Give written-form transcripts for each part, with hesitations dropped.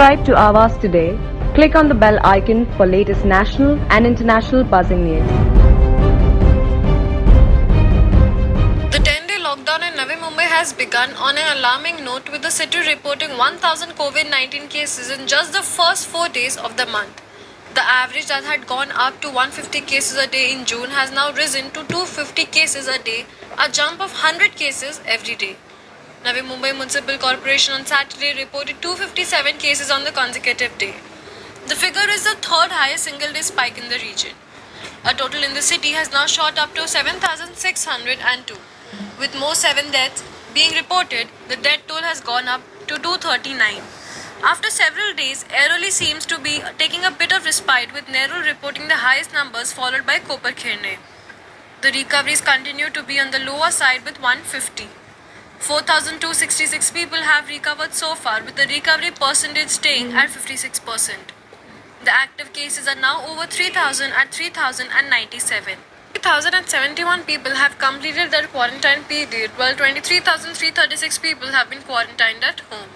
Subscribe to Avas today. Click on the bell icon for latest national and international buzzing news. The 10-day lockdown in Navi Mumbai has begun on an alarming note, with the city reporting 1,000 COVID-19 cases in just the first 4 days of the month. The average that had gone up to 150 cases a day in June has now risen to 250 cases a day, a jump of 100 cases every day. Navi Mumbai Municipal Corporation on Saturday reported 257 cases on the consecutive day. The figure is the third highest single-day spike in the region. A total in the city has now shot up to 7,602. With more 7 deaths being reported, the death toll has gone up to 239. After several days, Airoli seems to be taking a bit of respite, with Nerul reporting the highest numbers, followed by Koperkherne. The recoveries continue to be on the lower side with 150. 4,266 people have recovered so far, with the recovery percentage staying at 56%. The active cases are now over 3,000 at 3,097. 3,071 people have completed their quarantine period, while 23,336 people have been quarantined at home.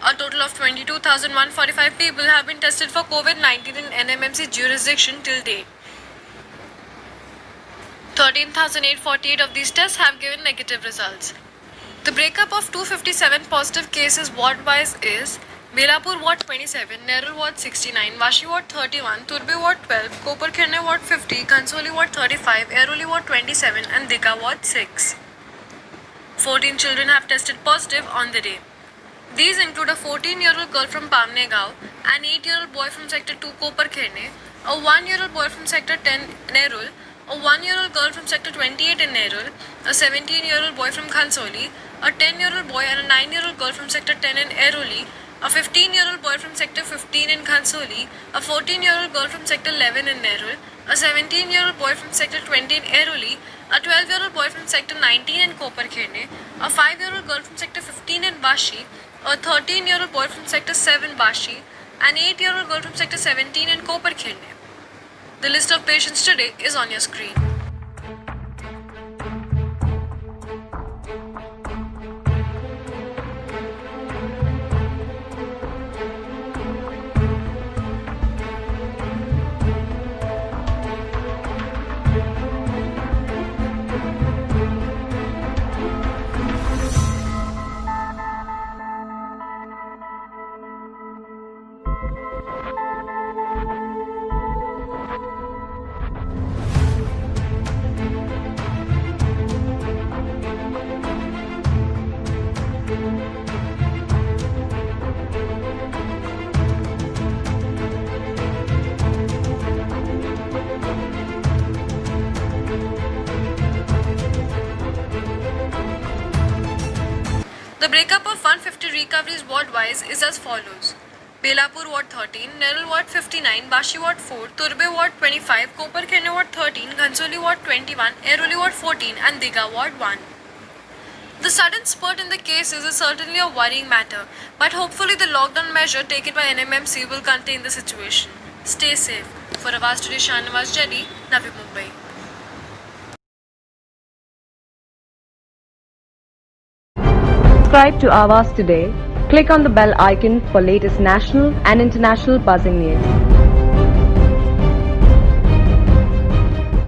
A total of 22,145 people have been tested for COVID-19 in NMMC jurisdiction till date. 13,848 of these tests have given negative results. The breakup of 257 positive cases ward-wise is: Belapur Ward 27, Nerul Ward 69, Vashi Ward 31, Turbe Ward 12, Koperkherne Ward 50, Kansoli Ward 35, Airoli Ward 27 and Digha Ward 6. 14 children have tested positive on the day. These include a 14-year-old girl from Pamnegaon, an 8-year-old boy from Sector 2 Koperkherne, a 1-year-old boy from Sector 10 Nerul, a 1-year-old girl from Sector 28 in Nerul, a 17-year-old boy from Kansoli, a 10-year-old boy and a 9-year-old girl from Sector 10 in Airoli, a 15-year-old boy from Sector 15 in Kansoli, a 14-year-old girl from Sector 11 in Nerul, a 17-year-old boy from Sector 20 in Airoli, a 12-year-old boy from Sector 19 in Koperkherne, a 5-year-old girl from Sector 15 in Vashi, a 13-year-old boy from Sector 7 Vashi, an 8-year-old girl from Sector 17 in Koperkherne. The list of patients today is on your screen. The breakup of 150 recoveries ward-wise is as follows: Belapur Ward 13, Nerul Ward 59, Vashi Ward 4, Turbe Ward 25, Koperkherne Ward 13, Kansoli Ward 21, Airoli Ward 14 and Digha Ward 1. The sudden spurt in the cases is certainly a worrying matter, but hopefully the lockdown measure taken by NMMC will contain the situation. Stay safe. For Avas Today, Shahnawaz Jaddi, Navi Mumbai. Subscribe to Avas today. Click on the bell icon for latest national and international buzzing news.